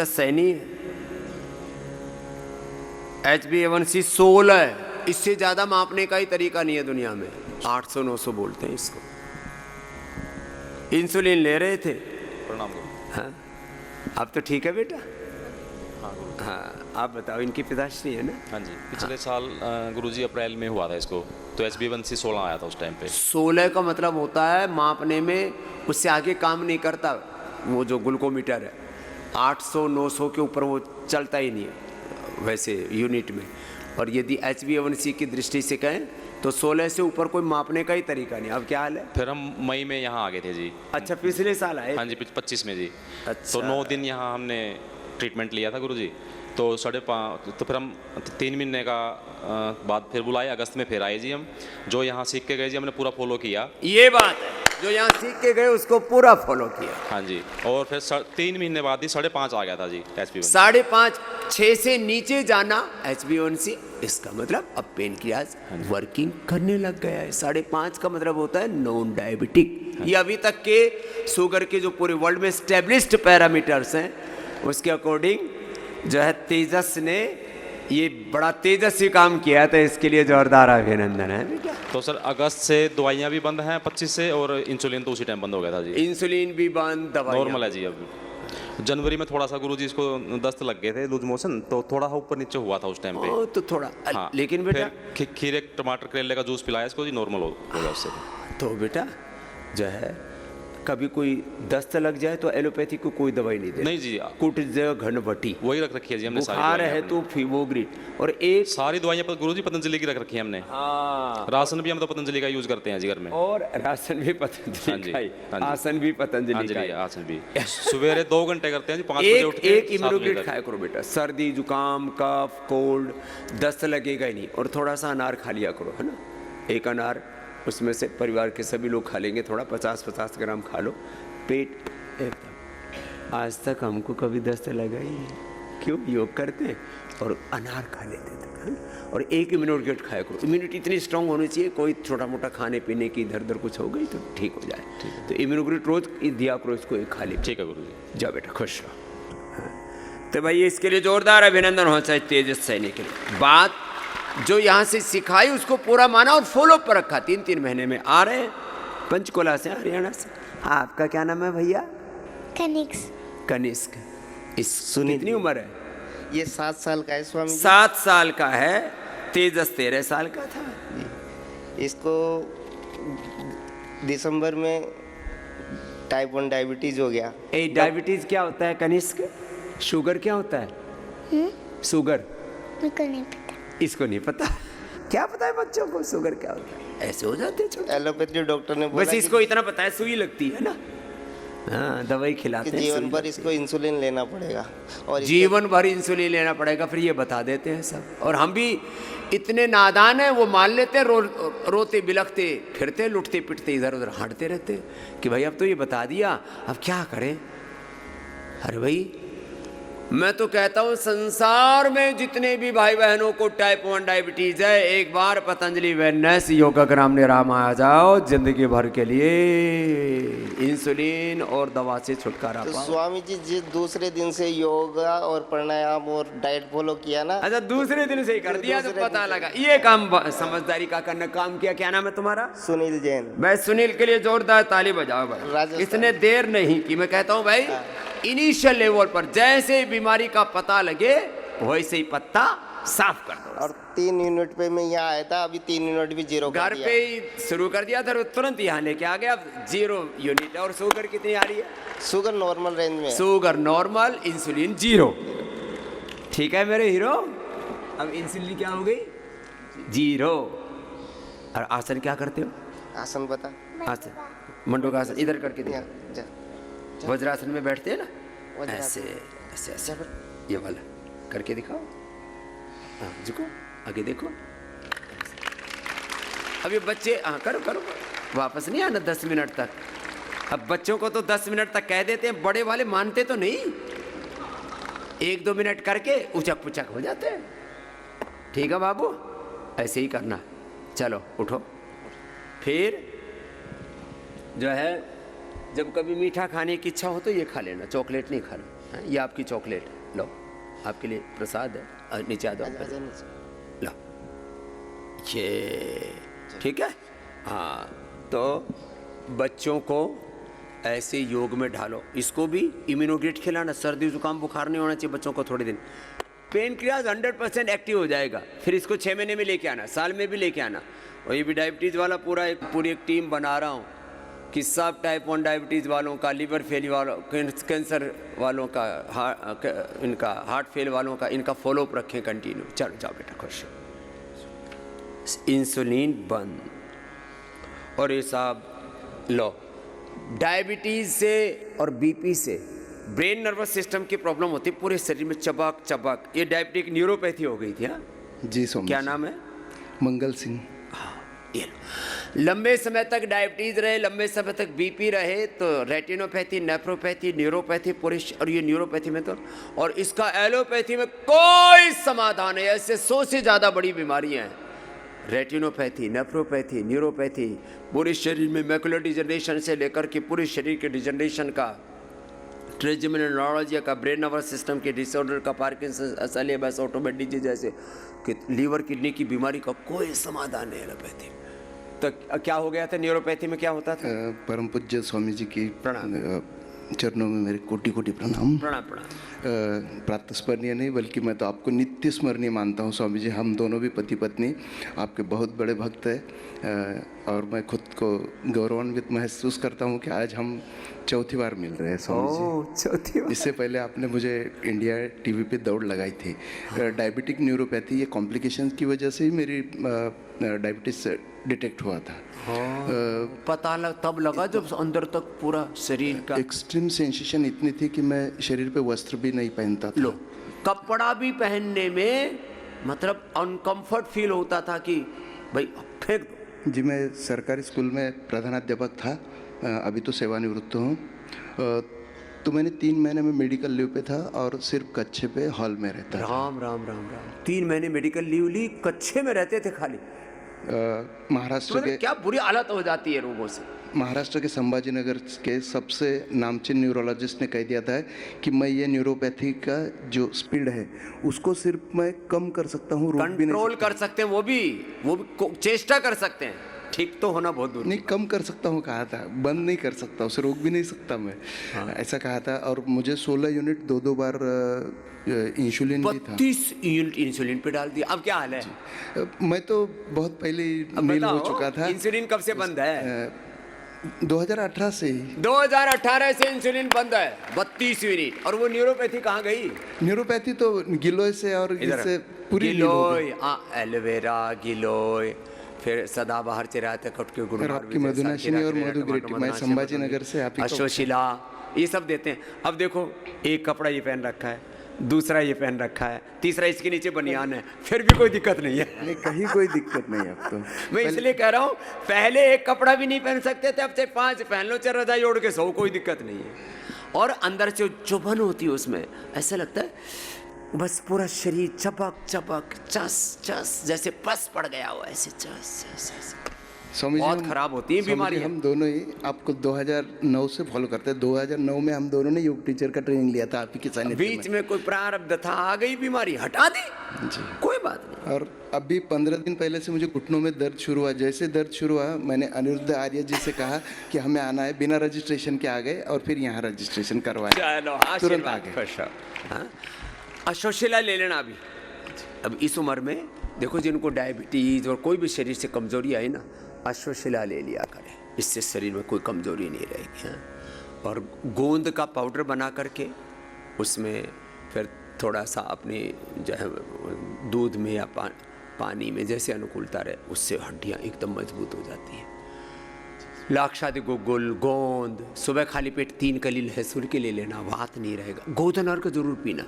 तेजस सैनी है, HbA1c 16, इससे ज़्यादा मापने का ही तरीका नहीं है दुनिया में। 800-900 बोलते हैं इसको। इंसुलिन ले रहे थे। प्रणाम गुरु। हाँ, अब तो ठीक है बेटा। हाँ गुरु। हाँ, आप बताओ, इनकी पिताश्री है ना? हाँ जी, पिछले साल गुरुजी अप्रैल में हुआ था इसको, तो HbA1c 16 आया था उस टाइम पे। 16 का मतलब होता है मापने में, उससे आगे काम नहीं करता वो जो ग्लूकोमीटर है। 800-900 के ऊपर वो चलता ही नहीं है वैसे यूनिट में। और यदि HbA1c की दृष्टि से कहें तो 16 से ऊपर कोई मापने का ही तरीका नहीं। अब क्या हाल है? फिर हम मई में यहाँ आ गए थे जी। अच्छा, पिछले साल आए? हाँ जी, 25 में जी। अच्छा। तो 9 दिन यहाँ हमने ट्रीटमेंट लिया था गुरुजी। तो 5.5, तो फिर हम 3 महीने का बाद फिर बुलाए, अगस्त में फिर आए जी हम। जो यहाँ सीख के गए जी हमने पूरा फॉलो किया। ये बात है, जो यहाँ सीख के गए उसको पूरा फॉलो किया। हाँ जी, और फिर 3 महीने बाद ही 5.5 आ गया था जी HbA1c। 5.5, 6 से नीचे जाना HbA1c, इसका मतलब अब पेनक्रियाज वर्किंग करने लग गया है। 5.5 का मतलब होता है नॉन डायबिटिक। ये अभी तक के शुगर के जो पूरे वर्ल्ड में स्टेब्लिश्ड पैरामीटर्स हैं उसके अकॉर्डिंग जो है तेजस ने ये बड़ा तेजस्वी काम किया, तो इसके लिए जोरदार अभिनंदन है बेटा। तो सर अगस्त से दवाइयाँ भी बंद हैं 25 से, और इंसुलिन तो उसी टाइम बंद हो गया था जी। इंसुलिन भी बंद, दवाई नॉर्मल है जी। अब जनवरी में थोड़ा सा गुरुजी इसको दस्त लग गए थे, लूज मोशन, तो थोड़ा ऊपर नीचे हुआ था उस टाइम पे। तो थोड़ा हाँ, लेकिन बेटा फिर खीरे टमाटर करेले का जूस पिलाया इसको जी, नॉर्मल हो गया उससे। तो बेटा जो है कभी कोई दस्त लग जाए तो एलोपैथी को कोई दवाई नहीं दे। नहीं जी, कुट घनवटी वही रख रखी है जी हमने। बुखार है तो फिवोग्रिड, और एक सारी दवाइयाँ पर गुरुजी पतंजलि की रख रखी है हमने। हाँ, राशन भी हम तो पतंजलि का यूज करते हैं जी घर में। और राशन भी पतंजलि का ही, आसन भी पतंजलि का ही। आसन भी सवेरे 2 घंटे करते हैं जी, 5 बजे उठ के एक इम्यूनोग्लिट खाया करो बेटा। सर्दी जुकाम कफ कोल्ड दस्त लगेगा ही नहीं। और थोड़ा सा अनार खा लिया करो, है ना? एक अनार, उसमें से परिवार के सभी लोग खा लेंगे, थोड़ा 50-50 ग्राम खा लो, पेट एकदम। आज तक हमको कभी दस्त लगा ही नहीं। क्यों? योग करते हैं और अनार खा लेते थे, है ना? और एक इम्यूनोग्लिट खाया करो। इम्यूनिटी इतनी स्ट्रांग होनी चाहिए, कोई छोटा मोटा खाने पीने की इधर उधर कुछ हो गई तो ठीक हो जाए। तो इम्यूनोग्लिट रोज दिया करो, इसको एक खा ले। ठीक है गुरुजी। जाओ बेटा, खुश रहो। हाँ। तो भाई इसके लिए जोरदार अभिनंदन होना चाहिए तेजस सैनी के लिए। बात जो यहाँ से सिखाई उसको पूरा माना और फॉलो पर रखा। 3-3 महीने में आ रहे हैं पंचकुला से, हरियाणा से। आपका क्या नाम है भैया? कनिष्क। इस कितनी उम्र है? ये 7 साल का है स्वामी जी। 7 साल का है। तेजस 13 साल का था। इसको दिसंबर में टाइप 1 डायबिटीज हो गया। डायबिटीज क्या होता है कनिष्क? शुगर क्या होता है? शुगर इसको नहीं पता। क्या पता है बच्चों को शुगर क्या होता है? ऐसे हो जाते हैं छोटे। एलोपैथी डॉक्टर ने बोला बस इसको इतना पता है सुई लगती है ना, हाँ, दवाई खिलाते हैं, जीवन भर इसको इंसुलिन लेना पड़ेगा, और जीवन भर इंसुलिन लेना पड़ेगा। फिर ये बता देते हैं सब। और हम भी इतने नादान हैं, वो मान लेते हैं, रोते बिलखते फिरते, लुटते पिटते इधर उधर हटते रहते कि भाई अब तो ये बता दिया, अब क्या करें। अरे भाई मैं तो कहता हूँ संसार में जितने भी भाई बहनों को टाइप 1 डायबिटीज है, एक बार पतंजलि वेलनेस योगाग्राम निराम आ जाओ, जिंदगी भर के लिए इंसुलिन और दवा से छुटकारा तो पाओ। स्वामी जी जिस दूसरे दिन से योगा और प्राणायाम और डाइट फॉलो किया ना। अच्छा, दूसरे दिन से ही कर दिया तो पता लगा। ये काम समझदारी का करना काम किया। क्या नाम है तुम्हारा? सुनील जैन। भाई सुनील के लिए जोरदार ताली बजाओ भाई। राजस्थान। इसने देर नहीं की। मैं कहता हूँ भाई इनिशियल लेवल पर जैसे बीमारी का पता लगे वैसे ही पत्ता साफ कर दो। और 3 यूनिट पे मैं यहाँ आया था, अभी 3 यूनिट भी 0 कर घर दिया। पे ही शुरू कर दिया था, तुरंत यहाँ लेके आ गया। अब 0 यूनिट। और शुगर कितनी आ रही है? शुगर नॉर्मल रेंज में है। Sugar normal, insulin 0। ठीक है मेरे हीरो। अब इंसुलिन क्या हो गई? 0। और आसन क्या करते हो? आसन बता। आसन मंडूक आसन इधर करके दिया। जा। वज्रासन में बैठते हैं ना, वज्रासन। ऐसे ऐसे ऐसे ये वाला करके दिखाओ। हाँ, झुको, आगे देखो। अब ये बच्चे, हाँ करो करो, वापस नहीं आना 10 मिनट तक। अब बच्चों को तो 10 मिनट तक कह देते हैं, बड़े वाले मानते तो नहीं। 1-2 मिनट करके उचक पुचक हो जाते हैं। ठीक है बाबू, ऐसे ही करना। चलो उठो। फिर जो है जब कभी मीठा खाने की इच्छा हो तो ये खा लेना, चॉकलेट नहीं खाना। हाँ, ये आपकी चॉकलेट लो, आपके लिए प्रसाद है, नीचे आ जाओ, लो ये ठीक है। हाँ, तो बच्चों को ऐसे योग में ढालो, इसको भी इम्यूनोग्रेट खिलाना, सर्दी जुकाम बुखार नहीं होना चाहिए बच्चों को थोड़े दिन। पेन क्रियाज 100% एक्टिव हो जाएगा, फिर इसको 6 महीने में लेके आना, साल में भी लेके आना। और ये भी डायबिटीज़ वाला पूरी एक टीम बना रहा हूँ कि सब टाइप 1 डायबिटीज़ वालों का, लिवर फेल वालों, कैंसर वालों का, इनका हार्ट फेल वालों का, इनका फॉलोअप रखें कंटिन्यू। चलो जाओ बेटा खुश। इंसुलिन बंद। और ये साहब लो, डायबिटीज़ से और बीपी से ब्रेन नर्वस सिस्टम की प्रॉब्लम होती है, पूरे शरीर में चबक चबक, ये डायबिटिक न्यूरोपैथी हो गई थी। हाँ जी स्वामी क्या जी। नाम है? मंगल सिंह। ये लो, लंबे समय तक डायबिटीज रहे, लंबे समय तक बीपी रहे, तो रेटिनोपैथी, नेफ्रोपैथी, न्यूरोपैथी पूरे, और ये न्यूरोपैथी में तो, और इसका एलोपैथी में कोई समाधान है। ऐसे 100 से ज़्यादा बड़ी बीमारियां हैं, रेटिनोपैथी, नेफ्रोपैथी, न्यूरोपैथी, पूरे शरीर में मैकुलर डिजनरेशन से लेकर के पूरे शरीर के डिजनरेशन का, ट्रेजमिनल न्यूरोलॉजी का, ब्रेन नर्वस सिस्टम के डिसऑर्डर का, पार्किंसन, एसएलएमएस, ऑटोमेट डिजीज जैसे कि लीवर किडनी की बीमारी का कोई समाधान नहीं है एलोपैथी। तो क्या हो गया था न्यूरोपैथी में, क्या होता था? परम पूज्य स्वामी जी की प्रणाम। चरणों में मेरे कोटि कोटि प्रणाम। प्रणाम प्रणाम। प्रातस्मरणीय नहीं बल्कि मैं तो आपको नित्य स्मरणीय मानता हूँ स्वामी जी। हम दोनों भी पति पत्नी आपके बहुत बड़े भक्त हैं, और मैं खुद को गौरवान्वित महसूस करता हूँ कि आज हम चौथी बार मिल रहे हैं स्वामी जी। चौथी बार। इससे पहले आपने मुझे इंडिया टीवी पे दौड़ लगाई थी। डायबिटिक न्यूरोपैथी, ये कॉम्प्लिकेशंस की वजह से ही मेरी डायबिटीज डिटेक्ट हुआ था। पता तब लगा जब अंदर तक पूरा शरीर का एक्सट्रीम सेंसेशन इतनी थी कि मैं शरीर पे वस्त्र भी नहीं पहनता था। लो, कपड़ा भी पहनने में मतलब अनकंफर्ट फील होता था कि भाई फेंक दो। जी, मैं सरकारी स्कूल में प्रधानाध्यापक था, अभी तो सेवानिवृत्त हूँ। तो मैंने 3 महीने में मेडिकल लीव पे था और सिर्फ कच्छे पे हॉल में रहता था। राम राम राम राम। 3 महीने मेडिकल लीव ली, कच्छे में रहते थे खाली। महाराष्ट्र के क्या बुरी हालत हो जाती है रोगों से। महाराष्ट्र के संभाजीनगर के सबसे नामचीन न्यूरोलॉजिस्ट ने कह दिया था कि मैं ये न्यूरोपैथी का जो स्पीड है उसको सिर्फ मैं कम कर सकता हूँ, रोक भी नहीं कंट्रोल कर सकते हैं, वो भी चेष्टा कर सकते हैं, ठीक तो होना बहुत दूर। नहीं, कम कर सकता हूँ कहा था, बंद नहीं कर सकता, उसे रोक भी नहीं सकता मैं। ऐसा कहा था। और मुझे 16 यूनिट 2-2 बार इंसुलिन भी था। 32 यूनिट इंसुलिन पे डाल दिया। अब क्या हाल है? मैं तो बहुत पहले ही नील हो चुका था। इंसुलिन कब से बंद है? 2018 से ही। 2018 से इंसुलिन बंद है, 32 यूनिट। और वो न्यूरोपैथी कहाँ गई? न्यूरोपैथी तो गिलोय से और इससे पूरी गिलोय, एलोवेरा, गिलोय, फिर सदाबहार चिराते कट के गुड़, आपकी मधुनाशिनी और मधुग्रेटी। मैं संभाजी नगर से आप ही को अशोशिला, ये सब देते हैं। अब देखो, एक कपड़ा ये पहन रखा है, दूसरा ये पहन रखा है, तीसरा इसके नीचे बनियान है, फिर भी कोई दिक्कत नहीं है। नहीं, कहीं कोई दिक्कत नहीं है अब तो। मैं इसलिए कह रहा हूँ, पहले एक कपड़ा भी नहीं पहन सकते थे, अब से 5 पहन लो, 4 रजाई ओढ़ के सो, कोई दिक्कत नहीं है। और अंदर से चुभन होती है उसमें, ऐसा लगता है बस पूरा शरीर चपक चपक, चस चस, जैसे पस पड़ गया हो, ऐसे चस चस चस। स्वामी जी, बहुत खराब होती है बीमारी। हम दोनों ही आपको 2009 से फॉलो करते हैं। 2009 में हम दोनों ने योग टीचर का ट्रेनिंग लिया था, आप ही के सानिध्य में। बीच में कोई प्रारब्ध था, आ गई बीमारी, हटा दी जी, कोई बात नहीं। और अभी 15 दिन पहले से मुझे घुटनों में दर्द शुरू हुआ। जैसे दर्द शुरू हुआ, मैंने अनिरुद्ध आर्य जी से कहा कि हमें आना है, बिना रजिस्ट्रेशन के आ गए और फिर यहाँ रजिस्ट्रेशन करवाया, चलो तुरंत आ आशीर्वाद, गए। खुश रहो। हाँ? अशोशिला ले लेना अभी। अब इस उम्र में देखो, जिनको डायबिटीज और कोई भी शरीर से कमजोरी आई ना, अशोशिला ले लिया करें, इससे शरीर में कोई कमजोरी नहीं रहेगी। हाँ? और गोंद का पाउडर बना करके उसमें फिर थोड़ा सा अपने जो है दूध में या पानी में जैसे अनुकूलता रहे, उससे हड्डियाँ एकदम मजबूत हो जाती हैं। लाक्षादि गुल, गोंद, सुबह खाली पेट 3 कली लहसुन के ले लेना, वात नहीं रहेगा। गोधन अर्क जरूर पीना।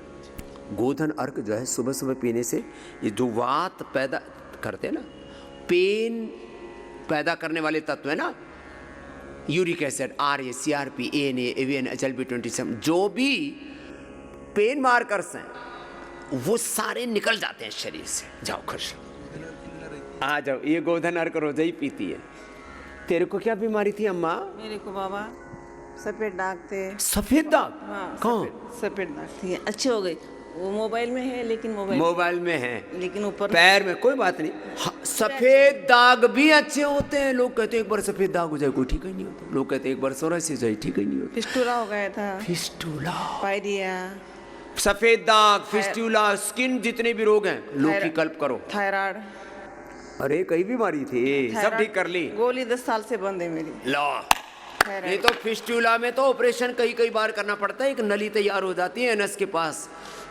गोधन अर्क जो है सुबह सुबह पीने से ये जो वात पैदा करते हैं ना, पेन पैदा करने वाले तत्व है ना, uric acid, RA, CRP, ANA, AVN, HLB27, जो भी पेन मार्कर्स हैं वो सारे निकल जाते हैं शरीर से। जाओ खुश आ जाओ। ये गोधन अर्क रोज ही पीती है। तेरे को क्या बीमारी थी अम्मा? मेरे को बाबा सफेद दाग थे। सफेद दाग? हाँ, कहाँ? सफेद दाग थी, अच्छी हो गई। वो मोबाइल में है, लेकिन मोबाइल में है, लेकिन ऊपर पैर में कोई बात नहीं। हाँ, सफेद दाग भी अच्छे होते हैं। लोग कहते हैं एक बार सफेद दाग हो जाए कोई ठीक ही नहीं होता। लोग कहते हैं एक बार सोराइसिस हो जाए ठीक ही नहीं होता। फिस्टूला हो गया था, फिस्टूला, पायरिया, सफेद दाग, फिस्टूला, स्किन, जितने भी रोग हैं लोग की कल्प करो। थायराइड, अरे कई बीमारी थी, सब ठीक कर ली। गोली 10 साल से बंद है मेरी। लो, नहीं तो फिस्टूला में तो ऑपरेशन कई बार करना पड़ता है। एक नली तैयार हो जाती है एनस के पास,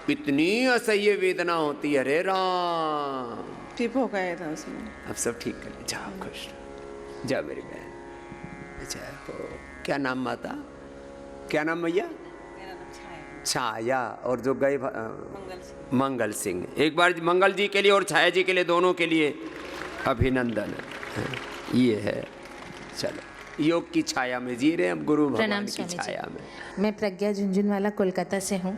इतनी असह्य वेदना होती है। अरे राम, टिप हो गया था उसमें। अब सब ठीक कर ले, जाओ खुश रहो। जा मेरी बहन। अच्छा हो, क्या नाम माता, क्या नाम भैया? छाया। और जो गए मंगल सिंह। एक बार मंगल जी के लिए और छाया जी के लिए, दोनों के लिए अभिनंदन। ये है, चलो योग की छाया में जी रहे हैं, अब गुरु भगवान की छाया में। मैं प्रज्ञा झुंझुनवाला कोलकाता से हूँ।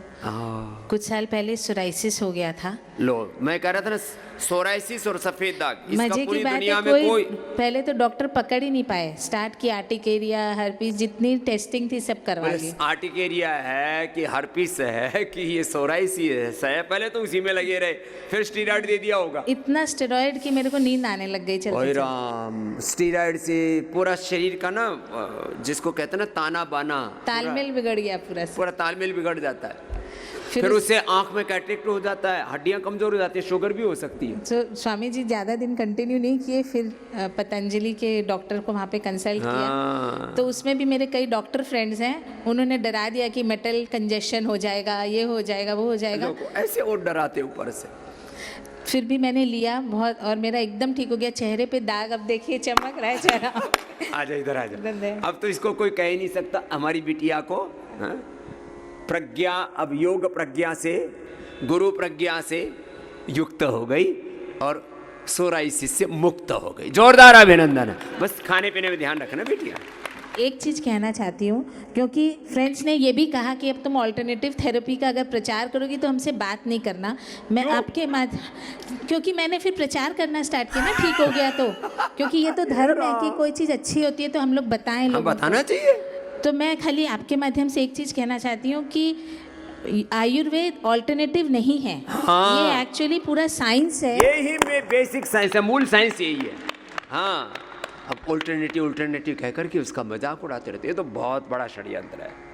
कुछ साल पहले सोराइसिस हो गया था। लो, मैं कह रहा था ना, सोराइसिस और सफेद दाग, इसका मजे की पूरी बात दुनिया है, में कोई पहले तो डॉक्टर पकड़ ही नहीं पाए। स्टार्ट की आर्टिकेरिया, हर्पीस, जितनी टेस्टिंग थी सब करवा ली। आर्टिकेरिया है कि हर्पिस है कि ये सोराइसिस है, पहले तो उसी में लगे रहे, फिर स्टीरॉइड दे दिया होगा। इतना स्टेरॉइड कि मेरे को नींद आने लग गई चलते ओए चलते। राम, स्टीरॉइड से पूरा शरीर का ना, जिसको कहते हैं ना ताना बाना, तालमेल बिगड़ गया पूरा। पूरा तालमेल बिगड़ जाता है। फिर उससे आंख में कैटरेक्ट हो जाता है, हड्डियां कमजोर हो जाती है, शुगर भी हो सकती है। तो स्वामी जी ज़्यादा दिन कंटिन्यू नहीं किए, फिर पतंजलि के डॉक्टर को वहाँ पे कंसल्ट किया। तो उसमें भी मेरे कई डॉक्टर फ्रेंड्स हैं, उन्होंने डरा दिया कि मेटल कंजेशन हो जाएगा, ये हो जाएगा, वो हो जाएगा। ऐसे और डराते ऊपर से। फिर भी मैंने लिया बहुत, और मेरा एकदम ठीक हो गया। चेहरे पे दाग अब देखिए चमक रहा है चेहरा। आजा इधर आजा। अब तो इसको कोई कह ही नहीं सकता। हमारी बिटिया को प्रज्ञा अब योग प्रज्ञा से, गुरु प्रज्ञा से युक्त हो गई और सोराइसिस से मुक्त हो गई। जोरदार अभिनंदन है। बस खाने पीने में ध्यान रखना बेटिया। एक चीज़ कहना चाहती हूँ, क्योंकि फ्रेंड्स ने ये भी कहा कि अब तुम ऑल्टरनेटिव थेरेपी का अगर प्रचार करोगी तो हमसे बात नहीं करना। मैं आपके क्योंकि मैंने फिर प्रचार करना स्टार्ट किया ना, ठीक हो गया तो, क्योंकि ये तो धर्म है कि कोई चीज़ अच्छी होती है तो हम लोग बताएं, लोग बताना चाहिए। तो मैं खाली आपके माध्यम से एक चीज़ कहना चाहती हूँ कि आयुर्वेद ऑल्टरनेटिव नहीं है। हाँ। ये एक्चुअली पूरा साइंस है। यही में बेसिक साइंस है, मूल साइंस यही है। हाँ, अब अल्टरनेटिव कह करके उसका मजाक उड़ाते रहते, ये तो बहुत बड़ा षड्यंत्र है।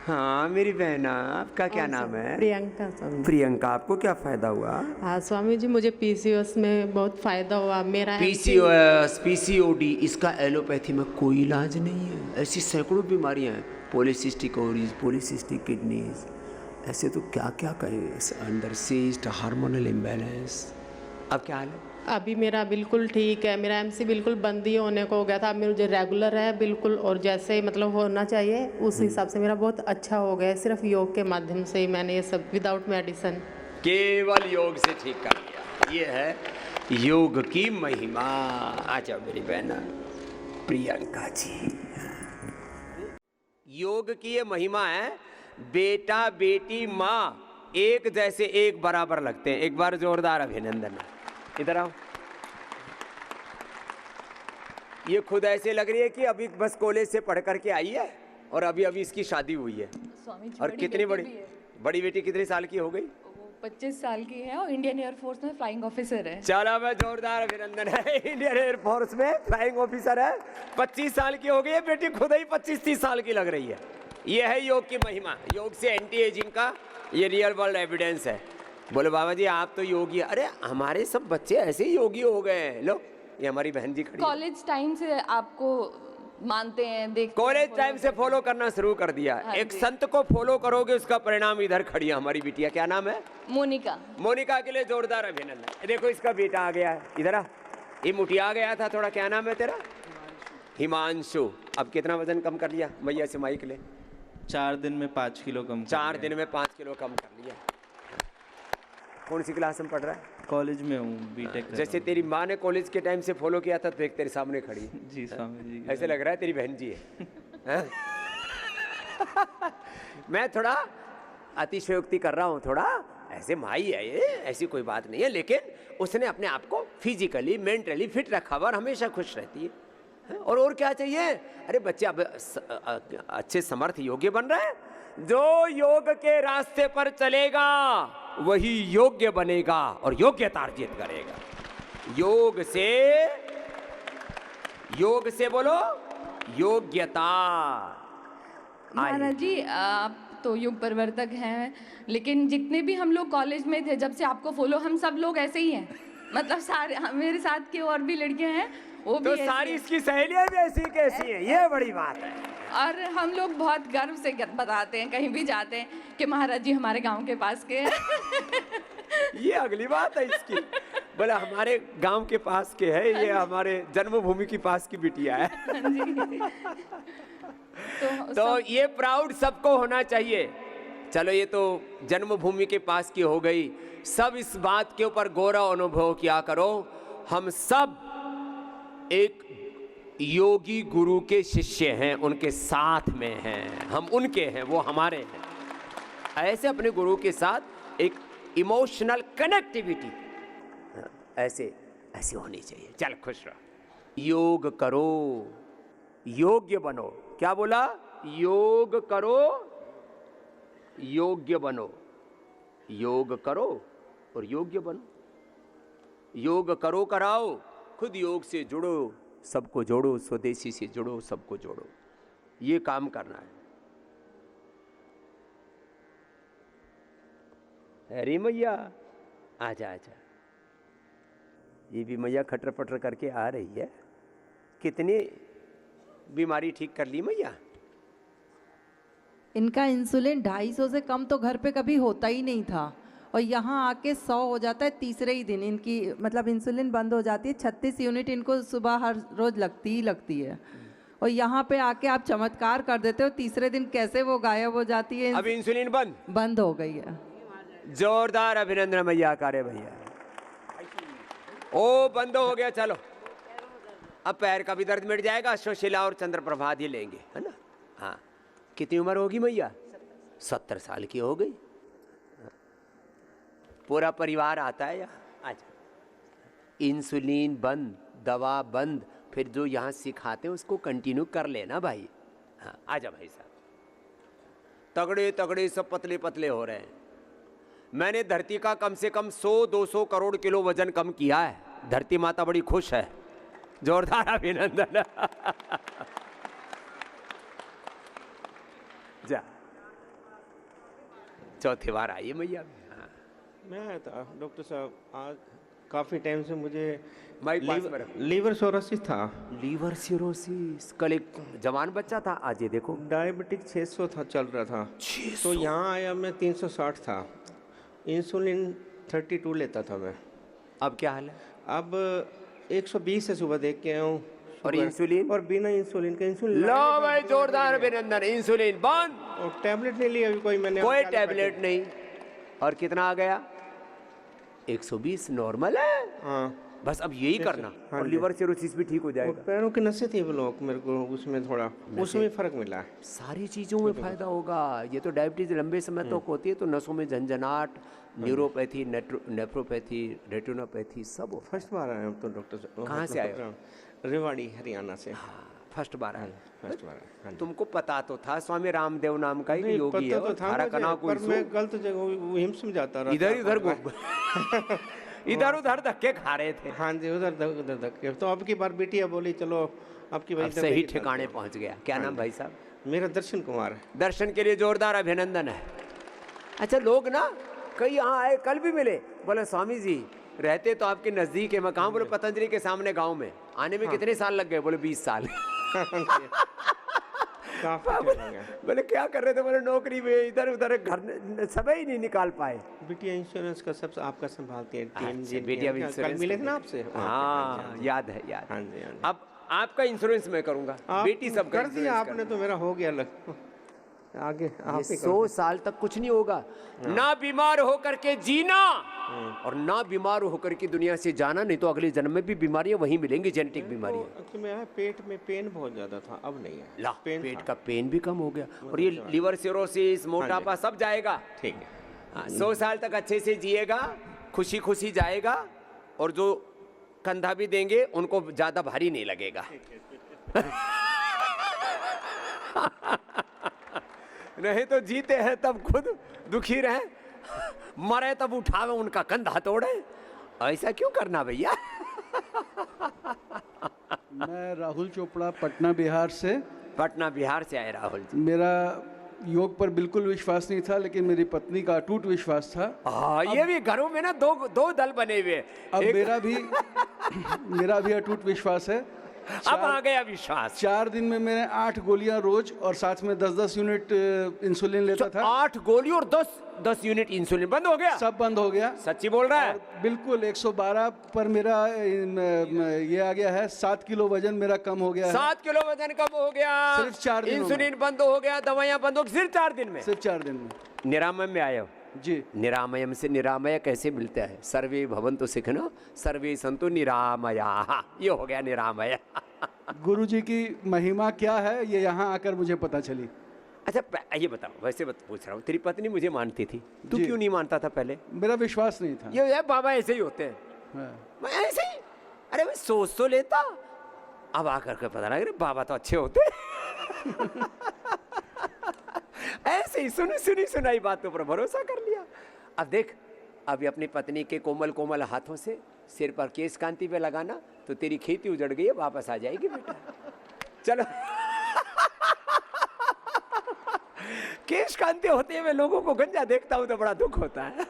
हाँ मेरी बहना, आपका क्या नाम है? प्रियंका स्वामी। प्रियंका, आपको क्या फायदा हुआ? हाँ स्वामी जी, मुझे पीसीओएस में बहुत फायदा हुआ। मेरा पीसीओएस, पीसीओडी, इसका एलोपैथी में कोई इलाज नहीं है। ऐसी सैकड़ों बीमारियां हैं, पॉलीसिस्टिक ओवरीज, पॉलीसिस्टिक किडनीज, ऐसे तो क्या क्या कहें, अंडर सिस्ट, हार्मोनल इम्बैलेंस। अब क्या हाल है? अभी मेरा बिल्कुल ठीक है। मेरा एमसी बिल्कुल बंद ही होने को हो गया था, अब मुझे रेगुलर है बिल्कुल, और जैसे मतलब होना चाहिए उस हिसाब से मेरा बहुत अच्छा हो गया। सिर्फ योग के माध्यम से ही मैंने ये सब, विदाउट मेडिसिन, केवल योग से ठीक कर लिया। ये है योग की महिमा। आजा मेरी बहना प्रियंका जी, योग की ये महिमा है। बेटा बेटी माँ एक जैसे, एक बराबर लगते हैं। एक बार जोरदार अभिनंदन। इधर आओ। ये खुद ऐसे लग रही है कि अभी बस कॉलेज से पढ़ करके आई है और अभी इसकी शादी हुई है। और कितनी बड़ी बेटी कितने साल की हो गई? 25 साल की है और इंडियन एयरफोर्स में फ्लाइंग ऑफिसर है। चलो मैं जोरदार अभिनंदन है। इंडियन एयरफोर्स में फ्लाइंग ऑफिसर है, 25 साल की हो गई है बेटी, खुद ही 25-30 साल की लग रही है। ये है योग की महिमा। योग से एंटी एजिंग का ये रियल वर्ल्ड एविडेंस है। बोले बाबा जी आप तो योगी। अरे हमारे सब बच्चे ऐसे ही योगी हो गए हैं। लो ये हमारी बहन जी खड़ी। कॉलेज टाइम से आपको मानते हैं, देखते हैं, कॉलेज टाइम से फॉलो करना शुरू कर दिया। एक संत को फॉलो करोगे उसका परिणाम इधर खड़ी है हमारी बिटिया। क्या नाम है? मोनिका। मोनिका के लिए जोरदार अभिनंदन। देखो इसका बेटा आ गया है, इधर आ। ये मुटिया गया था थोड़ा। क्या नाम है तेरा? हिमांशु। अब कितना वजन कम कर लिया? भैया से माइक ले। 4 दिन में 5 किलो कम। 4 दिन में 5 किलो कम कर लिया। कौन सी क्लास में पढ़ रहा है? कॉलेज में हूँ, बीटेक। जैसे तेरी माँ ने कॉलेज के टाइम से फॉलो किया था तो एक तेरे सामने खड़ी है। जी स्वामी जी। ऐसे लग रहा है तेरी बहन जी है। मैं थोड़ा अतिशयोक्ति कर रहा हूँ, थोड़ा ऐसे माई है ये, ऐसी कोई बात नहीं है। लेकिन उसने अपने आप को फिजिकली मेंटली फिट रखा हुआ और हमेशा खुश रहती है। और क्या चाहिए? अरे बच्चे अब अच्छे समर्थ योग्य बन रहे हैं। जो योग के रास्ते पर चलेगा वही योग्य बनेगा और योग्यता अर्जित करेगा। योग से बोलो योग्यता। महाराज जी, आप तो युग परिवर्तक हैं, लेकिन जितने भी हम लोग कॉलेज में थे, जब से आपको फॉलो, हम सब लोग ऐसे ही हैं। मतलब सारे मेरे साथ के और भी लड़कियां हैं, वो भी तो ऐसी सारी हैं। इसकी सहेलियां भी ऐसी कैसी हैं, ये बड़ी बात है। और हम लोग बहुत गर्व से बताते हैं कहीं भी जाते हैं कि महाराज जी हमारे गांव के पास के हैं। ये अगली बात है इसकी। बोला हमारे गांव के पास के है, ये हमारे जन्मभूमि की पास की बिटिया है। तो ये प्राउड सबको होना चाहिए। चलो ये तो जन्मभूमि के पास की हो गई। सब इस बात के ऊपर गौरव अनुभव किया करो, हम सब एक योगी गुरु के शिष्य हैं, उनके साथ में हैं, हम उनके हैं, वो हमारे हैं। ऐसे अपने गुरु के साथ एक इमोशनल कनेक्टिविटी ऐसे होनी चाहिए। चल खुश रहो, योग करो, योग्य बनो। क्या बोला? योग करो, योग्य बनो। योग करो और योग्य बनो। योग करो, कराओ, खुद योग से जुड़ो, सबको जोड़ो, स्वदेशी से जुड़ो, सबको जोड़ो। ये काम करना है। अरे मैया आजा आजा, ये भी मैया खटर पटर करके आ रही है। कितनी बीमारी ठीक कर ली मैया? इनका इंसुलिन 250 से कम तो घर पे कभी होता ही नहीं था, और यहाँ आके 100 हो जाता है तीसरे ही दिन। इनकी मतलब इंसुलिन बंद हो जाती है। 36 यूनिट इनको सुबह हर रोज लगती है। और यहाँ पे आके आप चमत्कार कर देते हो, तीसरे दिन कैसे वो गायब हो जाती है। अब इंसुलिन बंद हो गई है। जोरदार अभिनंदन मैया का रे भैया। ओ बंद हो गया। चलो अब पैर का भी दर्द मिट जाएगा। सुशीला और चंद्रप्रभात ही लेंगे, है ना? हाँ, कितनी उम्र होगी मैया? 70 साल की हो गई। पूरा परिवार आता है यहाँ। अच्छा, इंसुलिन बंद, दवा बंद, फिर जो यहाँ सिखाते हैं उसको कंटिन्यू कर लेना भाई। हाँ आजा भाई साहब। तगड़े तगड़े सब पतले पतले हो रहे हैं। मैंने धरती का कम से कम 100-200 करोड़ किलो वजन कम किया है। धरती माता बड़ी खुश है। जोरदार अभिनंदन। जा चौथी बार आइए मैया। मैं आया था डॉक्टर साहब, आज काफ़ी टाइम से मुझे लीवर सिरोसिस था। Liver cirrhosis. कल एक जवान बच्चा था, आज ये देखो डायबिटिक 600 था, चल रहा था। 600? तो यहाँ आया मैं 360 था। इंसुलिन 32 लेता था मैं। अब क्या हाल है? अब 120 से सुबह देख के आया हूँ। और इंसुलिन? और बिना इंसुलिन के इंसुलिन लो भाई, जोरदार अभिनंदन। इंसुलिन बंद। और टैबलेट नहीं लिया अभी कोई टैबलेट नहीं। और कितना आ गया? 120 नॉर्मल है। हाँ, बस अब यही करना। हाँ, और लीवर सिरोसिस भी ठीक हो जाएगा। पैरों की नसें थी ब्लॉक, मेरे को उसमें थोड़ा उसमें फर्क मिला है। सारी चीज़ों में फायदा होगा। ये तो डायबिटीज लंबे समय तक होती है, तो नसों में झंझनाट, न्यूरोपैथी, नेफ्रोपैथी, रेटिनोपैथी सब होता है। फर्स्ट बार आया हूँ तो डॉक्टर साहब। कहाँ से आए हो? रेवाड़ी हरियाणा से। फर्स्ट बार आए? फर्स्ट बार। तुमको पता तो था स्वामी रामदेव नाम का एक योगी है, तो था पर मैं गलत जगह हिम्स में जाता रहा। इधर उधर धक्के खा रहे थे। हाँ जी, उधर धक्के। तो अब की बार बिटिया बोली चलो अब की बार सही ठिकाने पहुंच गया। क्या नाम भाई साहब? मेरा दर्शन कुमार है। दर्शन के लिए जोरदार अभिनंदन है। अच्छा, लोग ना कई यहाँ आए, कल भी मिले, बोले स्वामी जी रहते तो आपके नजदीक है। मैं कहाँ? बोले पतंजलि के सामने गांव में। आने में कितने साल लग गए? बोले 20 साल। बोले क्या कर रहे थे? बोले नौकरी में, इधर उधर, घर समय ही नहीं निकाल पाए। बिटिया इंश्योरेंस का सब आपका संभालती है टीम जी। बिटिया कल मिले थे ना आपसे? हाँ याद है, याद। हाँ जी। अब आपका इंश्योरेंस मैं करूंगा, बेटी सब कर दिया आपने तो मेरा हो गया। आगे 100 साल तक कुछ नहीं होगा। ना बीमार होकर के जीना और ना बीमार होकर के दुनिया से जाना, नहीं तो अगले जन्म में भी बीमारियां वहीं मिलेंगी, जेनेटिक बीमारियां। पेट में पेन बहुत ज्यादा था, अब नहीं है। पेट का पेन भी कम हो गया। और ये लीवर सिरोसिस, मोटापा सब जाएगा। ठीक है। 100 साल तक अच्छे से जिएगा, खुशी खुशी जाएगा, और जो कंधा भी देंगे उनको ज्यादा भारी नहीं लगेगा। नहीं तो जीते हैं तब खुद दुखी रहे, मरे तब उठावे उनका कंधा तोड़े। ऐसा क्यों करना भैया? मैं राहुल चोपड़ा, पटना बिहार से। पटना बिहार से आए राहुल जी। मेरा योग पर बिल्कुल विश्वास नहीं था, लेकिन मेरी पत्नी का अटूट विश्वास था। हाँ, ये भी घरों में ना दो दल बने हुए हैं। अब मेरा भी अटूट विश्वास है। अब आ गया विश्वास। 4 दिन में मैंने 8 गोलियां रोज और साथ में 10-10 यूनिट इंसुलिन लेता था। 8 गोली और 10 यूनिट इंसुलिन बंद हो गया? सब बंद हो गया। सच्ची बोल रहा है? बिल्कुल 112 पर मेरा ये आ गया है। 7 किलो वजन मेरा कम हो गया है। 7 किलो वजन कम हो गया सिर्फ 4 दिन। इंसुलिन बंद हो गया, दवाइयां बंद हो गई, सिर्फ 4 दिन में। सिर्फ 4 दिन में। निरामय में आए हो जी। निरामयम से निरामय कैसे मिलता है? सर्वे भवन्तु सुखिनो सर्वे सन्तु निरामयाः, ये हो गया निरामय। गुरु जी की महिमा क्या है ये यहाँ आकर मुझे पता चली। अच्छा ये बताओ, वैसे पूछ रहा हूँ, तेरी पत्नी मुझे मानती थी, तू क्यों नहीं मानता था पहले? मेरा विश्वास नहीं था। ये बाबा ऐसे ही होते हैं। मैं ऐसे ही, अरे मैं सोच तो लेता, अब आकर के पता लग रहा बाबा तो अच्छे होते। ऐसे ही सुनी सुनाई बातों पर भरोसा कर लिया। अब देख, अभी अपनी पत्नी के कोमल कोमल हाथों से सिर पर केश कांति पे लगाना तो तेरी खेती उजड़ गई है, वापस आ जाएगी बेटा। चलो। केश कांति होते हुए लोगों को गंजा देखता हूं तो बड़ा दुख होता है।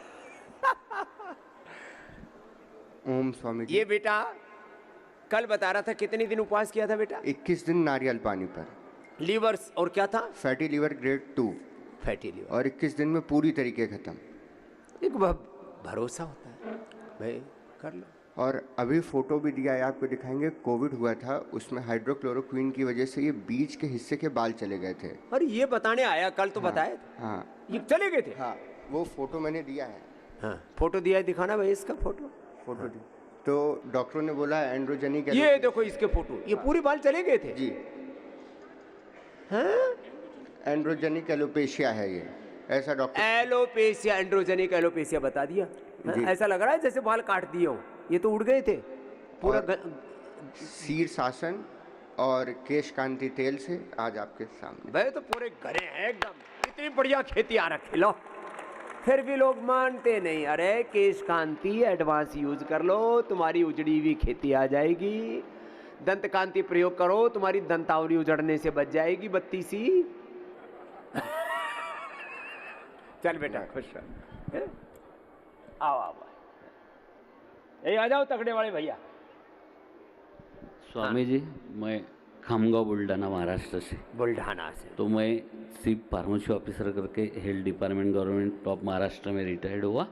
ओम स्वामी जी। ये बेटा कल बता रहा था कितने दिन उपवास किया था बेटा? 21 दिन नारियल पानी पर। लीवर्स और क्या था? Fatty liver grade 2। Fatty liver. और 21 दिन में पूरी तरीके खत्म। एक भरोसा होता है भाई, कर लो। और अभी फोटो भी दिया है, आपको दिखाएंगे। कोविड हुआ था, उसमें हाइड्रोक्लोरोक्विन की वजह से ये बीच के हिस्से के बाल चले गए थे। अरे ये बताने आया, कल तो बताया था। हाँ, ये चले गए थे। हाँ, वो फोटो मैंने दिया है। हाँ, फोटो दिया है, दिखाना भाई इसका फोटो। फोटो दी तो डॉक्टरों ने बोला एंड्रोजेनिक। ये देखो इसके फोटो, ये पूरे बाल चले गए थे जी। हाँ? एंड्रोजेनिक एलोपेशिया है ये, ऐसा डॉक्टर। एलोपेशिया, एंड्रोजेनिक एलोपेशिया बता दिया। ऐसा लग रहा है जैसे बाल काट दिए हो, ये तो उड़ गए थे पूरा। शीर्षासन और केश कांति तेल से आज आपके सामने। भाई तो पूरे घरे हैं एकदम, इतनी बढ़िया खेती आ रखी। लो, फिर भी लोग मानते नहीं। अरे केश कांति एडवांस यूज कर लो, तुम्हारी उजड़ी हुई खेती आ जाएगी। दंत कांति प्रयोग करो, तुम्हारी दंतावली उजड़ने से बच जाएगी बत्ती सी। चल बेटा खुश रहो। आओ आओ, ये आ जाओ तगड़े वाले भैया। स्वामी जी, मैं खामगांव बुल्ढाना महाराष्ट्र से। बुल्ढाना से? तो मैं सिर्फ फार्मेसी ऑफिसर करके health department government of Maharashtra में रिटायर्ड हुआ।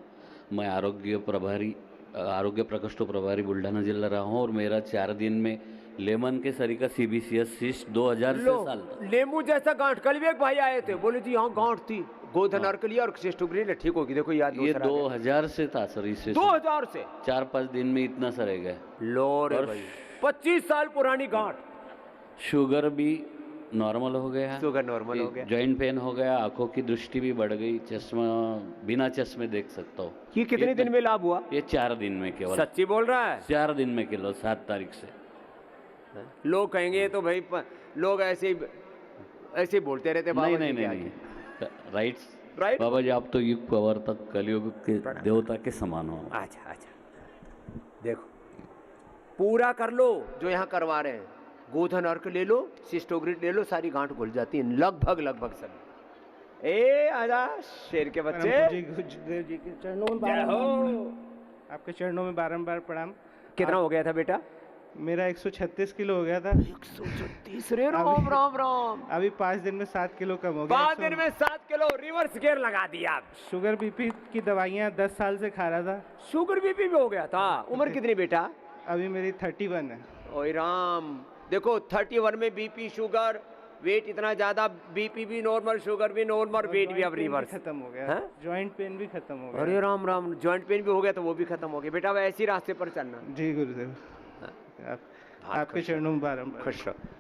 मैं आरोग्य प्रकोष्ठ प्रभारी बुल्ढाना जिला रहा हूँ और मेरा 4 दिन में लेमन के सरीका CBCS सिस्ट 2000 से साल था। लेमू जैसा गांठ। कल भी एक भाई आए थे, बोले जी यहाँ गांठ थी, गोधन अर्क लिया और सिस्टोग्रीन ठीक होगी। देखो याद, ये 2000 से था सर। इससे 2000 से 4-5 दिन में इतना सा रह गया। लो रे भाई, 25 साल पुरानी गांठ। शुगर भी नॉर्मल हो गया। शुगर नॉर्मल हो गया। जॉइंट पेन हो गया, आंखों की दृष्टि भी बढ़ गई, चश्मा बिना चश्मे देख सकता हूँ। ये कितने दिन में लाभ हुआ? ये 4 दिन में केवल। सच्ची बोल रहा है? 4 दिन में केवल 7 तारीख से। लोग कहेंगे तो भाई लोग ऐसे ही बोलते रहते। नहीं, राइट बाबा जी, आप तो युग प्रवर्तक कलयुग के देवता के समान हो। अच्छा, देखो पूरा कर लो जो यहाँ करवा रहे हैं। गोधन अर्क ले लो, सिस्टोग्रिड ले लो, सारी गांठ खुल जाती है लगभग सब। ए आजा शेर के बच्चे। गुरुदेव जी के चरणों में आपके चरणों में बारंबार प्रणाम। कितना हो गया था बेटा? मेरा 136 किलो हो गया था। 136? रे राम राम राम। अभी 5 दिन में 7 किलो कम हो गया। 5 दिन में 7 किलो रिवर्स गियर लगा दिया। शुगर बीपी की दवाइयाँ 10 साल से खा रहा था। शुगर बीपी भी हो गया था? उम्र कितनी बेटा? अभी मेरी 31 है। ओए राम, देखो 31 में बीपी, शुगर, वेट इतना ज्यादा, बीपी भी नॉर्मल, शुगर भी नॉर्मल, वेट भी अब रिवर्स खत्म हो गया। जॉइंट पेन भी खत्म हो गया। अरे राम राम, जॉइंट पेन भी हो गया तो वो भी खत्म हो गया। बेटा ऐसी रास्ते पर चलना। जी गुरुदेव, आपके चरणों में बारंबार। खुश रहो।